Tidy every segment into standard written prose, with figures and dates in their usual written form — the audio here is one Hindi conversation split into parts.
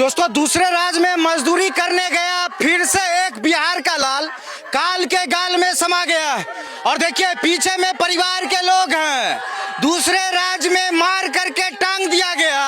दोस्तों, दूसरे राज्य में मजदूरी करने गया फिर से एक बिहार का लाल काल के गाल में समा गया। और देखिए पीछे में परिवार के लोग हैं। दूसरे राज्य में मार करके टांग दिया गया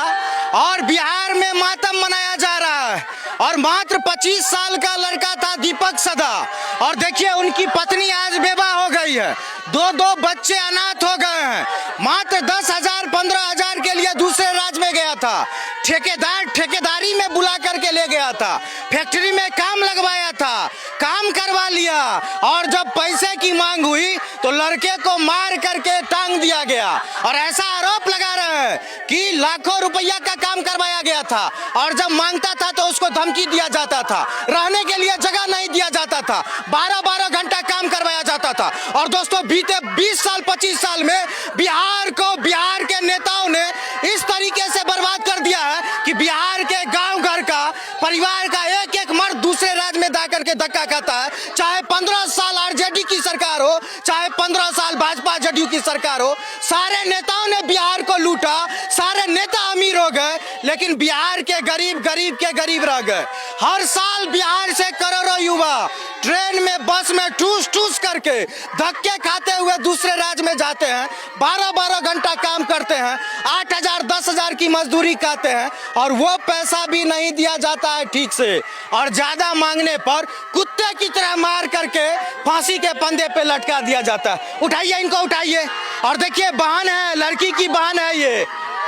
और बिहार में मातम मनाया जा रहा है। और मात्र 25 साल का लड़का था दीपक सदा, और देखिए उनकी पत्नी आज बेवा हो गई है। दो बच्चे अनाथ हो गए हैं। मात्र 10,000 15,000 के लिए दूसरे राज्य में गया था। ठेकेदारी में बुला करके ले गया था, फैक्ट्री में काम लगवाया था, काम करवा लिया, और जब पैसे की मांग हुई तो लड़के को मार करके टांग दिया गया। और ऐसा आरोप लगा रहे हैं कि लाखों रुपया का काम करवाया गया था, और जब मांगता था तो उसको धमकी दिया जाता था, रहने के लिए जगह नहीं दिया जाता था, 12-12 घंटा काम करवाया जाता था। और दोस्तों, बीते 20 साल 25 साल में बिहार के नेताओं ने इस तरीके से बर्बाद कर दिया है कि बिहार के गांव घर का परिवार का एक एक मर्द दूसरे राज्य में जा करके धक्का खाता है। चाहे 15 साल आरजेडी की सरकार हो, चाहे 15 साल भाजपा जदयू की सरकार हो, सारे नेताओं ने बिहार को लूटा। सारे नेता अमीर हो गए, लेकिन बिहार के गरीब के गरीब रह गए। हर साल बिहार से करोड़ों युवा ट्रेन में बस में ठूस करके धक्के खाते हुए दूसरे राज्य में जाते हैं, 12-12 घंटा काम करते हैं, 8,000 10,000 की मजदूरी खाते हैं, और वो पैसा भी नहीं दिया जाता है ठीक से। और ज्यादा मांगने पर कुत्ते की तरह मार करके फांसी के फंदे पे लटका दिया जाता है। उठाइए इनको, उठाइए। और देखिए बहन है, लड़की की बहन है ये।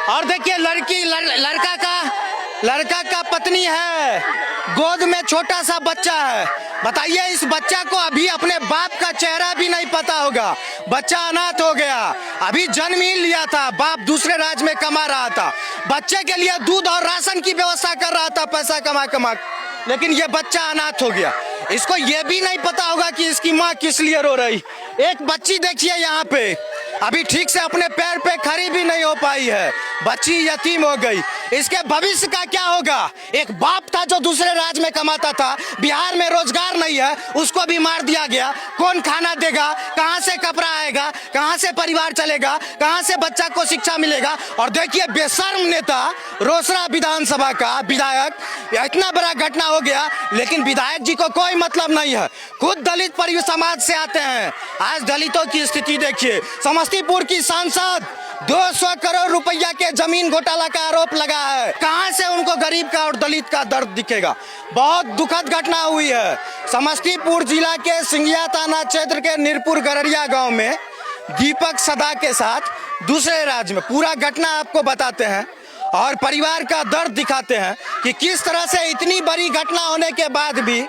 और देखिए लड़का का पत्नी है, गोद में छोटा सा बच्चा है। बताइए, इस बच्चा को अभी अपने बाप का चेहरा भी नहीं पता होगा। बच्चा अनाथ हो गया, अभी जन्म ही लिया था, बाप दूसरे राज्य में कमा रहा था, बच्चे के लिए दूध और राशन की व्यवस्था कर रहा था पैसा कमा, लेकिन ये बच्चा अनाथ हो गया। इसको ये भी नहीं पता होगा कि इसकी माँ किस लिए रो रही। एक बच्ची देखिए यहाँ पे, अभी ठीक से अपने पैर पे खड़ी भी नहीं हो पाई है, बच्ची यतीम हो गई। इसके भविष्य का क्या होगा? एक बाप था जो दूसरे राज्य में कमाता था, बिहार में रोजगार नहीं है, उसको भी मार दिया गया। कौन खाना देगा? कहां से कपड़ा आएगा? कहां से परिवार चलेगा? कहां से बच्चा को शिक्षा मिलेगा? और देखिए बेशर्म नेता रोसड़ा विधानसभा का विधायक, इतना बड़ा घटना हो गया, लेकिन विधायक जी को कोई मतलब नहीं है। खुद दलित परिवार समाज से आते हैं। आज दलितों की स्थिति देखिए। समस्तीपुर की सांसद 200 करोड़ रुपया के जमीन घोटाला का आरोप लगा है। कहां से उनको गरीब का और दलित का दर्द दिखेगा? बहुत दुखद घटना हुई है। समस्तीपुर जिला के सिंघिया थाना क्षेत्र के नीरपुर गररिया गांव में दीपक सदा के साथ दूसरे राज्य में पूरा घटना आपको बताते हैं और परिवार का दर्द दिखाते हैं कि किस तरह से इतनी बड़ी घटना होने के बाद भी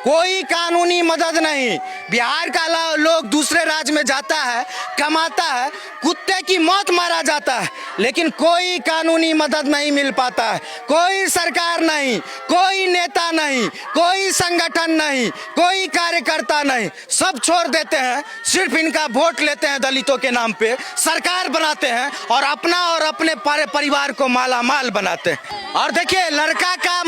कोई कानूनी मदद नहीं। बिहार का लोग दूसरे राज्य में जाता है, कमाता है, कुत्ते की मौत मारा जाता है, लेकिन कोई कानूनी मदद नहीं मिल पाता है। कोई सरकार नहीं, कोई नेता नहीं, कोई संगठन नहीं, कोई कार्यकर्ता नहीं, सब छोड़ देते हैं। सिर्फ इनका वोट लेते हैं, दलितों के नाम पे सरकार बनाते हैं और अपने परिवार को माला माल बनाते हैं। और देखिए लड़का का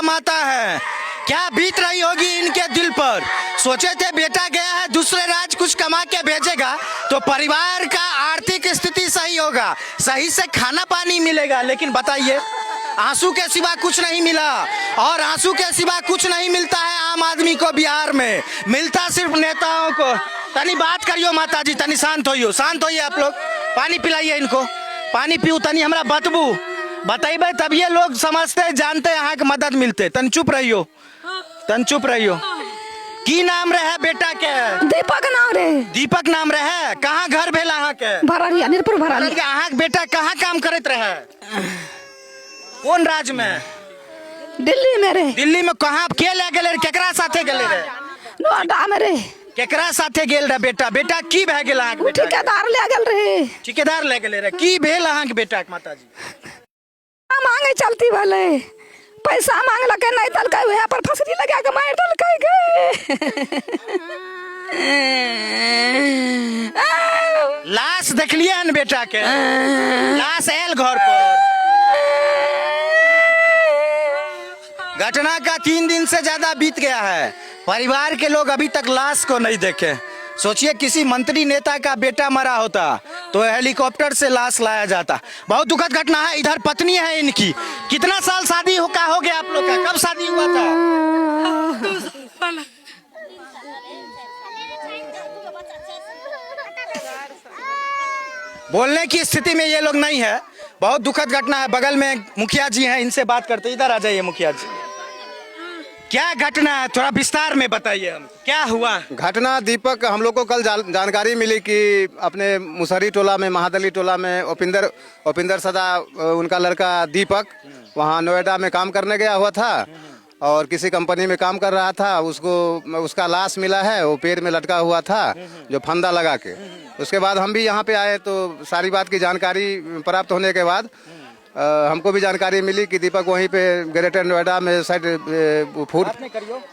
माता है, क्या बीत रही होगी इनके दिल पर। सोचे थे बेटा गया है दूसरे राज्य, कुछ कमा के भेजेगा तो परिवार का आर्थिक स्थिति सही होगा, सही से खाना पानी मिलेगा, लेकिन बताइए आंसू के सिवा कुछ नहीं मिला। और आंसू के सिवा कुछ नहीं मिलता है आम आदमी को बिहार में, मिलता सिर्फ नेताओं को। तनी बात करियो माता जी, तनी शांत होइए आप लोग। पानी पिलाइए इनको, पानी पियो तनी, हमरा बतबू बताइए, तब ये लोग समझते जानते यहाँ के मदद मिलते। तन चुप रहियो। की नाम रहे बेटा के? दीपक नाम रहे। कहाँ घर भेल अहाँ के? भरारिया, नीरपुर भरारिया। अहाँ के बेटा कहाँ काम करत रहे? कौन राज्य में? दिल्ली में कहाँ? के ले गेले? केकरा साथे गेले रहे? नोएडा में रे। केकरा साथे गेल रहे बेटा की भए गेल अहाँ के? ठेकेदार ले गेल रहे। ठेकेदार ले गेले रहे। की भेल अहाँ के बेटा के माताजी? मांगे चलती भले, पैसा मांगलके नहीं दलकै, वहाँ पर फसरी लगा के मार दलकै गे। लाश देखलिए न बेटा के? लाश आयल घर पर। घटना का 3 दिन से ज्यादा बीत गया है, परिवार के लोग अभी तक लाश को नहीं देखे। सोचिए किसी मंत्री नेता का बेटा मरा होता तो हेलीकॉप्टर से लाश लाया जाता। बहुत दुखद घटना है। इधर पत्नी है इनकी, कितना साल शादी कब शादी हुआ था? बोलने की स्थिति में ये लोग नहीं है। बहुत दुखद घटना है। बगल में मुखिया जी हैं, इनसे बात करते। इधर आ जाइए मुखिया जी। क्या घटना है, थोड़ा विस्तार में बताइए हम, क्या हुआ? घटना दीपक, हम लोग को कल जानकारी मिली कि अपने मुसहरी टोला में, महादली टोला में उपिंदर सदा उनका लड़का दीपक वहाँ नोएडा में काम करने गया हुआ था और किसी कंपनी में काम कर रहा था। उसका लाश मिला है, वो पेड़ में लटका हुआ था जो फंदा लगा के। उसके बाद हम भी यहाँ पे आए तो सारी बात की जानकारी प्राप्त होने के बाद हमको भी जानकारी मिली कि दीपक वहीं पे ग्रेटर नोएडा में शायद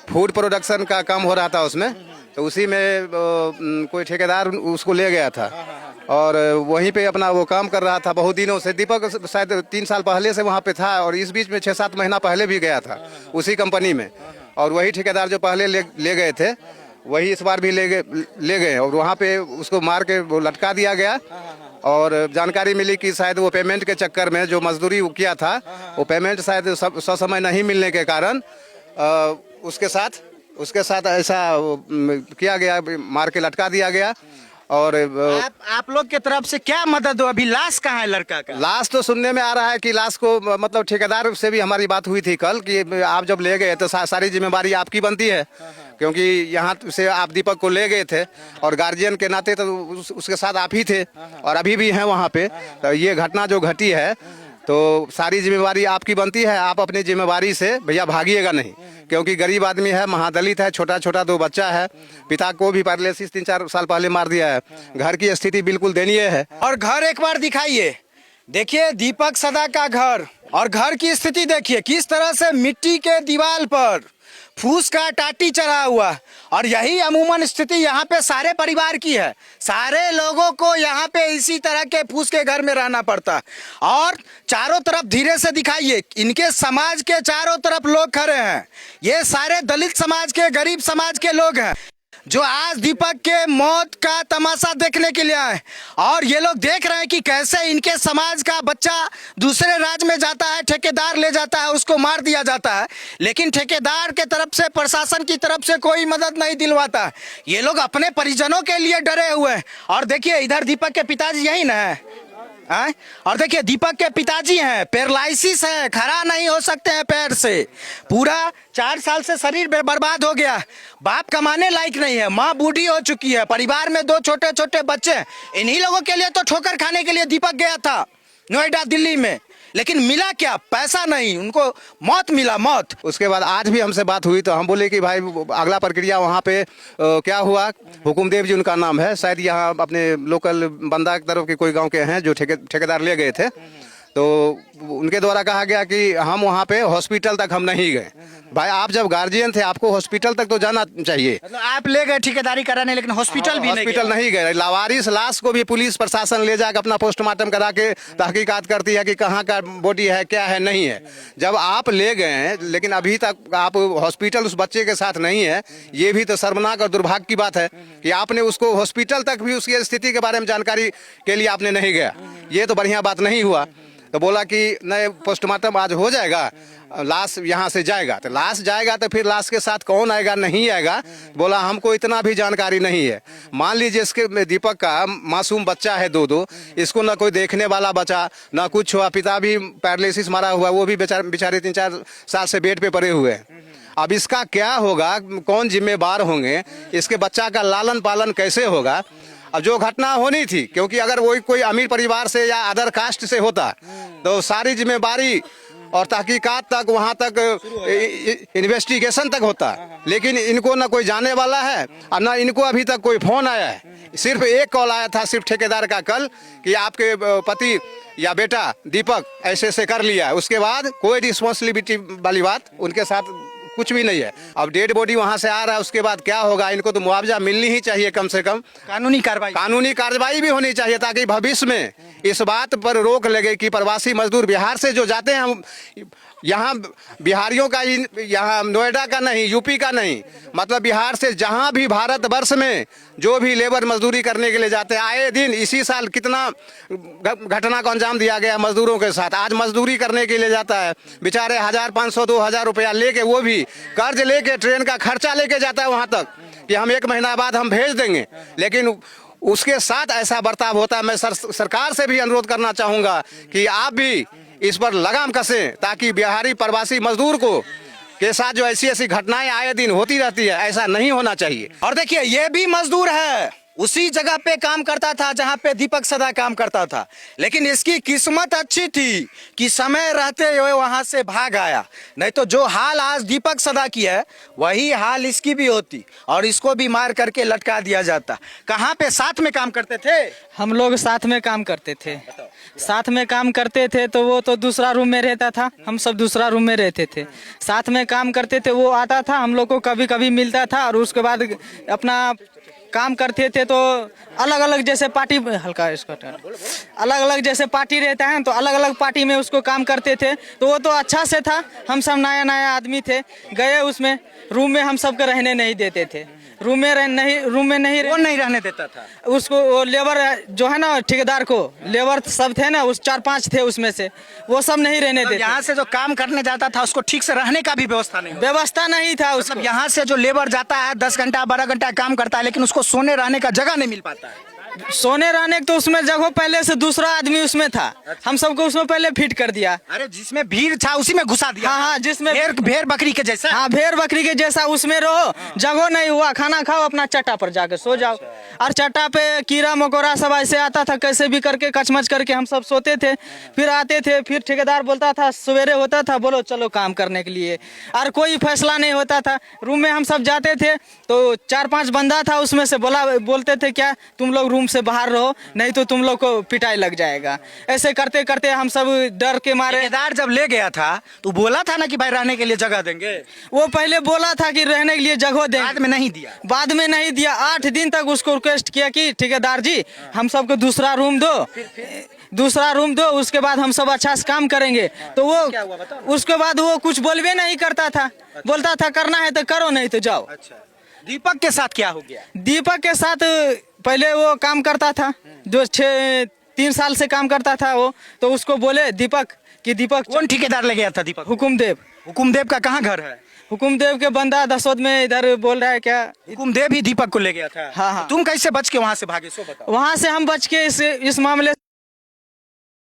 फूड प्रोडक्शन का काम हो रहा था उसमें, तो उसी में कोई ठेकेदार उसको ले गया था और वहीं पे अपना वो काम कर रहा था बहुत दिनों से। दीपक शायद 3 साल पहले से वहाँ पे था और इस बीच में 6-7 महीना पहले भी गया था उसी कंपनी में। और वही ठेकेदार जो पहले ले गए थे वही इस बार भी ले गए और वहाँ पे उसको मार के वो लटका दिया गया। और जानकारी मिली कि शायद वो पेमेंट के चक्कर में जो मजदूरी किया था वो पेमेंट शायद ससमय नहीं मिलने के कारण उसके साथ ऐसा किया गया, मार के लटका दिया गया। और आप लोग के तरफ से क्या मदद हो? अभी लाश कहाँ है लड़का का? लाश तो सुनने में आ रहा है कि लाश को मतलब ठेकेदार से भी हमारी बात हुई थी कल कि आप जब ले गए तो सारी जिम्मेवारी आपकी बनती है, क्योंकि यहाँ से आप दीपक को ले गए थे और गार्जियन के नाते तो उसके साथ आप ही थे और अभी भी हैं वहाँ पे। तो ये घटना जो घटी है तो सारी जिम्मेवारी आपकी बनती है। आप अपनी जिम्मेवारी से भैया भागिएगा नहीं, क्योंकि गरीब आदमी है, महादलित है, छोटा 2 बच्चा है, पिता को भी पैरालिसिस 3-4 साल पहले मार दिया है। घर की स्थिति बिल्कुल दयनीय है। और घर एक बार दिखाइए, देखिए दीपक सदा का घर, और घर की स्थिति देखिए किस तरह से मिट्टी के दीवार पर फूस का टाटी चढ़ा हुआ। और यही अमूमन स्थिति यहाँ पे सारे परिवार की है। सारे लोगों को यहाँ पे इसी तरह के फूस के घर में रहना पड़ता है। और चारों तरफ धीरे से दिखाइए, इनके समाज के चारों तरफ लोग खड़े हैं। ये सारे दलित समाज के, गरीब समाज के लोग हैं जो आज दीपक के मौत का तमाशा देखने के लिए आए। और ये लोग देख रहे हैं कि कैसे इनके समाज का बच्चा दूसरे राज्य में जाता है, ठेकेदार ले जाता है, उसको मार दिया जाता है, लेकिन ठेकेदार के तरफ से, प्रशासन की तरफ से कोई मदद नहीं दिलवाता। ये लोग अपने परिजनों के लिए डरे हुए हैं। और देखिए इधर दीपक के पिताजी यही ना है, और देखिए दीपक के पिताजी हैं, पैरालिसिस है, खड़ा नहीं हो सकते हैं पैर से। पूरा 4 साल से शरीर बर्बाद हो गया। बाप कमाने लायक नहीं है, माँ बूढ़ी हो चुकी है, परिवार में 2 छोटे बच्चे। इन्हीं लोगों के लिए तो ठोकर खाने के लिए दीपक गया था नोएडा, दिल्ली में, लेकिन मिला क्या? पैसा नहीं, उनको मौत मिला, मौत। उसके बाद आज भी हमसे बात हुई तो हम बोले कि भाई अगला प्रक्रिया वहाँ पे क्या हुआ। हुकुमदेव जी उनका नाम है, शायद यहाँ अपने लोकल बंदा की तरफ के कोई गांव के हैं जो ठेकेदार ले गए थे। तो उनके द्वारा कहा गया कि हम वहाँ पे हॉस्पिटल तक हम नहीं गए। भाई आप जब गार्जियन थे आपको हॉस्पिटल तक तो जाना चाहिए। मतलब आप ले गए ठेकेदारी कराने, लेकिन हॉस्पिटल भी नहीं गए। लावारिस लाश को भी पुलिस प्रशासन ले जाकर अपना पोस्टमार्टम करा के तहकीकात करती है कि कहाँ का बॉडी है, क्या है, नहीं है। जब आप ले गए लेकिन अभी तक आप हॉस्पिटल उस बच्चे के साथ नहीं है, ये भी तो शर्मनाक और दुर्भाग्य की बात है कि आपने उसको हॉस्पिटल तक भी उसकी स्थिति के बारे में जानकारी के लिए आपने नहीं गया। ये तो बढ़िया बात नहीं हुआ। तो बोला कि नए पोस्टमार्टम आज हो जाएगा, लाश यहाँ से जाएगा। तो लाश जाएगा तो फिर लाश के साथ कौन आएगा, नहीं आएगा, बोला हमको इतना भी जानकारी नहीं है। मान लीजिए इसके दीपक का मासूम बच्चा है 2, इसको ना कोई देखने वाला बचा, ना कुछ हुआ। पिता भी पैरालिसिस मारा हुआ, वो भी बेचारे 3-4 साल से बेड पे पड़े हुए हैं। अब इसका क्या होगा, कौन जिम्मेवार होंगे, इसके बच्चा का लालन पालन कैसे होगा। अब जो घटना होनी थी, क्योंकि अगर वो कोई अमीर परिवार से या अदर कास्ट से होता तो सारी जिम्मेवारी और तहकीकात तक, वहाँ तक इन्वेस्टिगेशन तक होता, लेकिन इनको ना कोई जाने वाला है और ना इनको अभी तक कोई फोन आया है। सिर्फ एक कॉल आया था सिर्फ ठेकेदार का कल कि आपके पति या बेटा दीपक ऐसे कर लिया। उसके बाद कोई रिस्पॉन्सिबिलिटी वाली बात उनके साथ कुछ भी नहीं है। अब डेड बॉडी वहां से आ रहा है, उसके बाद क्या होगा, इनको तो मुआवजा मिलनी ही चाहिए, कम से कम कानूनी कार्रवाई भी होनी चाहिए, ताकि भविष्य में इस बात पर रोक लगे कि प्रवासी मजदूर बिहार से जो जाते हैं, यहाँ बिहारियों का यहाँ नोएडा का नहीं, यूपी का नहीं, मतलब बिहार से जहाँ भी भारतवर्ष में जो भी लेबर मजदूरी करने के लिए जाते हैं, आए दिन इसी साल कितना घटना को अंजाम दिया गया मजदूरों के साथ। आज मजदूरी करने के लिए जाता है बेचारे 1500 2000 रुपया लेके, वो भी कर्ज लेके, ट्रेन का खर्चा लेके जाता है वहाँ तक कि हम 1 महीना बाद हम भेज देंगे, लेकिन उसके साथ ऐसा बर्ताव होता है। मैं सरकार से भी अनुरोध करना चाहूँगा कि आप भी इस पर लगाम कसें, ताकि बिहारी प्रवासी मजदूर को के साथ जो ऐसी ऐसी घटनाएं आए दिन होती रहती है, ऐसा नहीं होना चाहिए। और देखिए ये भी मजदूर है, उसी जगह पे काम करता था जहां पे दीपक सदा काम करता था, लेकिन इसकी किस्मत अच्छी थी कि समय रहते हुए वहां से भाग आया, नहीं तो जो हाल आज दीपक सदा की है वही हाल इसकी भी होती और इसको भी मार करके लटका दिया जाता। कहाँ पे साथ में काम करते थे? हम लोग साथ में काम करते थे, साथ में काम करते थे। तो वो तो दूसरा रूम में रहता था, हम सब दूसरा रूम में रहते थे, साथ में काम करते थे। वो आता था, हम लोग को कभी कभी मिलता था और उसके बाद अपना काम करते थे। तो अलग अलग जैसे पार्टी, हल्का इसको अलग अलग जैसे पार्टी रहता है तो अलग अलग पार्टी में उसको काम करते थे। तो वो तो अच्छा से था, हम सब नया नया आदमी थे, गए उसमें रूम में हम सबको रहने नहीं देते थे। रूम में नहीं कौन नहीं रहने देता था? उसको वो लेबर जो है ना, ठेकेदार को लेबर सब थे ना, उस 4-5 थे उसमें से, वो सब नहीं रहने देते। यहाँ से जो काम करने जाता था उसको ठीक से रहने का भी व्यवस्था नहीं, व्यवस्था नहीं था उसको। मतलब यहाँ से जो लेबर जाता है 10 घंटा 12 घंटा काम करता है, लेकिन उसको सोने रहने का जगह नहीं मिल पाता है। सोने रहने तो उसमें जगह पहले से दूसरा आदमी उसमें था, हम सबको उसमें पहले फिट कर दिया। अरे जिसमें भीड़ था उसी में घुसा दिया। हाँ, जिसमें भेड़ बकरी के जैसा। हाँ, भेड़ बकरी के जैसा उसमें रहो, जगह नहीं हुआ, खाना खाओ, अपना चट्टा पर जाकर सो जाओ। और चट्टा पे कीड़ा मकोड़ा सब ऐसे आता था, कैसे भी करके कचमच करके हम सब सोते थे। फिर आते थे, फिर ठेकेदार बोलता था, सवेरे होता था, बोलो चलो काम करने के लिए, और कोई फैसला नहीं होता था। रूम में हम सब जाते थे तो 4-5 बंदा था उसमें से, बोलते थे क्या तुम लोग रूम से बाहर रहो, नहीं तो तुम लोग को पिटाई लग जाएगा। ऐसे करते करते हम सब डर के मारे। ठेकेदार जब ले गया था तो बोला था ना कि भाई रहने के लिए जगह देंगे, वो पहले बोला था कि रहने के लिए जगह देंगे, बाद में नहीं दिया। बाद में नहीं दिया। 8 दिन तक उसको रिक्वेस्ट किया कि ठेकेदार जी हम सबको दूसरा रूम दो, उसके बाद हम सब अच्छा से काम करेंगे। तो वो उसके बाद वो कुछ बोलबे नहीं करता था, बोलता था करना है तो करो, नहीं तो जाओ। दीपक के साथ क्या हो गया? दीपक के साथ पहले वो काम करता था, जो 3 साल से काम करता था वो, तो उसको बोले दीपक कौन ठेकेदार ले गया था दीपक? हुकुमदेव का कहाँ घर है? हुकुमदेव के बंदा दसौद में इधर बोल रहा है क्या, हुकुमदेव ही दीपक को ले गया था। हाँ। तुम कैसे बच के वहाँ से भागे, सो बताओ। वहाँ से हम बच के इस मामले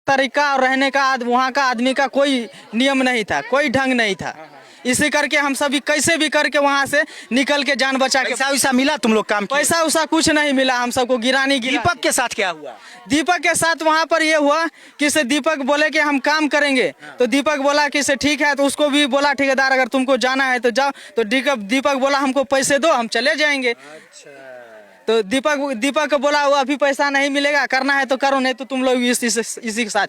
तरीका और रहने का वहाँ का आदमी का कोई नियम नहीं था, कोई ढंग नहीं था। इसी करके हम सभी कैसे भी करके वहाँ से निकल के जान बचा के। पैसा वैसा मिला तुम लोग काम? पैसा उसा कुछ नहीं मिला, हम सबको गिरानी। दीपक के साथ क्या हुआ? दीपक के साथ वहाँ पर ये हुआ कि से दीपक बोले कि हम काम करेंगे, तो दीपक बोला कि से ठीक है। तो उसको भी बोला ठेकेदार अगर तुमको जाना है तो जाओ। तो दीपक बोला हमको पैसे दो, हम चले जाएंगे। तो दीपक को बोला वो अभी पैसा नहीं मिलेगा, करना है तो करो, नहीं तो तुम लोग इसी के साथ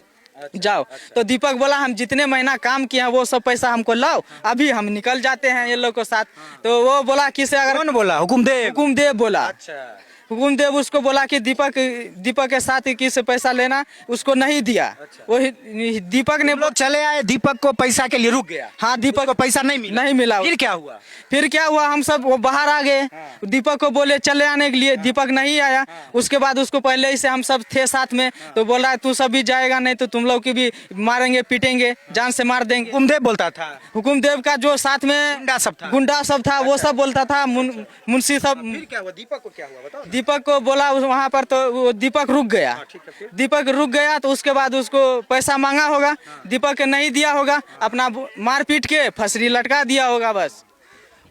जाओ। तो दीपक बोला हम जितने महीना काम किया वो सब पैसा हमको लाओ, अभी हम निकल जाते हैं ये लोग के साथ। तो वो बोला कि से अगर कौन बोला? हुकुमदेव बोला। हुकुमदेव उसको बोला कि दीपक के साथ किसी पैसा लेना, उसको नहीं दिया। वो दीपक ने लोग चले आए, दीपक को पैसा के लिए रुक गया। हाँ, दीपक को पैसा नहीं मिला। फिर क्या हुआ हम सब वो बाहर आ गए। दीपक को बोले चले आने के लिए, दीपक नहीं आया। उसके बाद उसको पहले ही से हम सब थे साथ में, तो बोल रहा है तू सब भी जाएगा, नहीं तो तुम लोग की भी मारेंगे पीटेंगे, जान से मार देंगे। हुकुमदेव बोलता था? हुकुमदेव का जो साथ में गुंडा सब था वो सब बोलता था, मुंशी सब। फिर क्या हुआ? दीपक को क्या हुआ बताओ? दीपक को बोला वहाँ पर, तो वो दीपक रुक गया। दीपक रुक गया तो उसके बाद उसको पैसा मांगा होगा, दीपक के नहीं दिया होगा, अपना मार पीट के फंसरी लटका दिया होगा। बस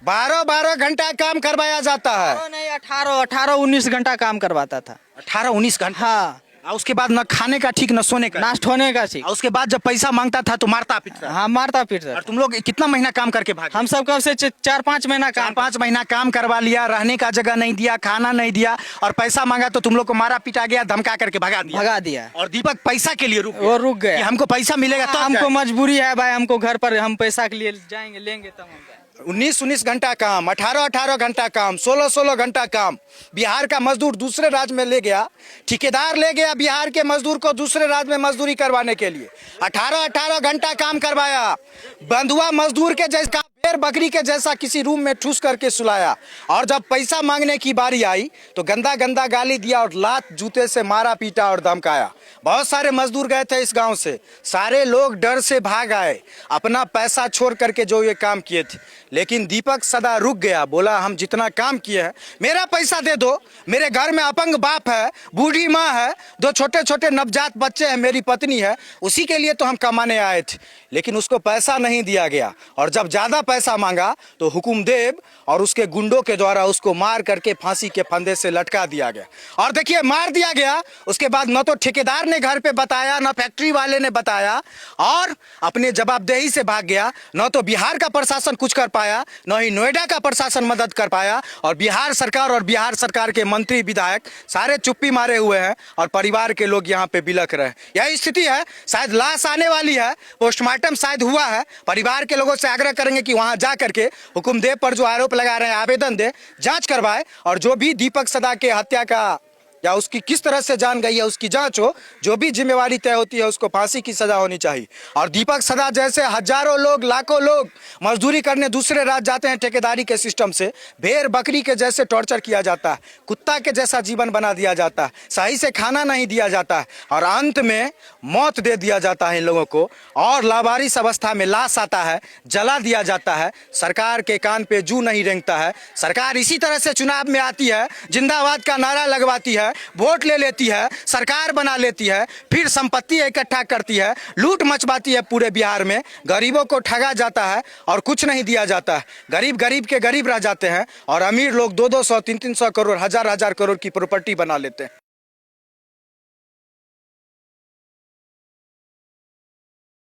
12 घंटा काम करवाया जाता है? नहीं, 18-19 घंटा काम करवाता था। 18-19 घंटा? हाँ। और उसके बाद न खाने का ठीक, न सोने का, नाश्ता होने का ठीक। और उसके बाद जब पैसा मांगता था तो मारता पीटता? हाँ, मारता पीटता। और तुम लोग कितना महीना काम करके भागे? हम सब कब से 4-5 महीना 4-5 महीना काम करवा लिया, रहने का जगह नहीं दिया, खाना नहीं दिया, और पैसा मांगा तो तुम लोग को मारा पीटा गया, धमका करके भगा दिया। और दीपक पैसा के लिए रुक गया। कि हमको पैसा मिलेगा तो हमको मजबूरी है भाई, हमको घर पर हम पैसा के लिए जाएंगे, लेंगे तब हम 19-19 घंटा काम, 18-18 घंटा काम, 16-16 घंटा काम। बिहार का मजदूर दूसरे राज्य में ले गया, ठेकेदार ले गया बिहार के मजदूर को दूसरे राज्य में मजदूरी करवाने के लिए। 18-18 घंटा काम करवाया, बंधुआ मजदूर के जैसा, भेड़ बकरी के जैसा किसी रूम में ठूस करके सुलाया। और जब पैसा मांगने की बारी आई तो गंदा गंदा गाली दिया और लात जूते से मारा पीटा और धमकाया। बहुत सारे मजदूर गए थे इस गांव से, सारे लोग डर से भाग आए अपना पैसा छोड़ करके जो ये काम किए थे। लेकिन दीपक सदा रुक गया, बोला हम जितना काम किए हैं मेरा पैसा दे दो, मेरे घर में अपंग बाप है, बूढ़ी माँ है, 2 छोटे छोटे नवजात बच्चे हैं, मेरी पत्नी है, उसी के लिए तो हम कमाने आए थे। लेकिन उसको पैसा नहीं दिया गया और जब ज्यादा पैसा मांगा तो हुकुमदेव और उसके गुंडों के द्वारा उसको मार करके फांसी के फंदे से लटका दिया गया। और देखिए मार दिया गया, उसके बाद न तो ठेकेदार ने घर पे बताया, न फैक्ट्री वाले ने बताया, और अपने जवाबदेही से भाग गया। न तो बिहार का प्रशासन कुछ कर पाया, न ही नोएडा का प्रशासन मदद कर पाया, और बिहार सरकार और बिहार सरकार के मंत्री विधायक सारे चुप्पी मारे हुए हैं और परिवार के लोग यहाँ पे बिलख रहे हैं। यही स्थिति है। शायद लाश आने वाली है, पोस्टमार्टम शायद हुआ है। परिवार के लोगों से आग्रह करेंगे कि वहां जा करके हुकुमदेव पर जो आरोप लगा रहे हैं आवेदन दे, जांच करवाए, और जो भी दीपक सदा के हत्या का या उसकी किस तरह से जान गई है उसकी जांच हो, जो भी जिम्मेवारी तय होती है उसको फांसी की सजा होनी चाहिए। और दीपक सदा जैसे हजारों लोग, लाखों लोग मजदूरी करने दूसरे राज्य जाते हैं ठेकेदारी के सिस्टम से, भेड़ बकरी के जैसे टॉर्चर किया जाता है, कुत्ता के जैसा जीवन बना दिया जाता है, सही से खाना नहीं दिया जाता है, और अंत में मौत दे दिया जाता है इन लोगों को, और लावारिस अवस्था में लाश आता है, जला दिया जाता है। सरकार के कान पे जू नहीं रेंगता है। सरकार इसी तरह से चुनाव में आती है, जिंदाबाद का नारा लगवाती है, वोट ले लेती है, सरकार बना लेती है, फिर संपत्ति इकट्ठा करती है, लूट मचवाती है पूरे बिहार में, गरीबों को ठगा जाता है और कुछ नहीं दिया जाता है। गरीब गरीब के गरीब रह जाते हैं और अमीर लोग 200-200, 300 करोड़, 1000 करोड़ की प्रॉपर्टी बना लेते हैं।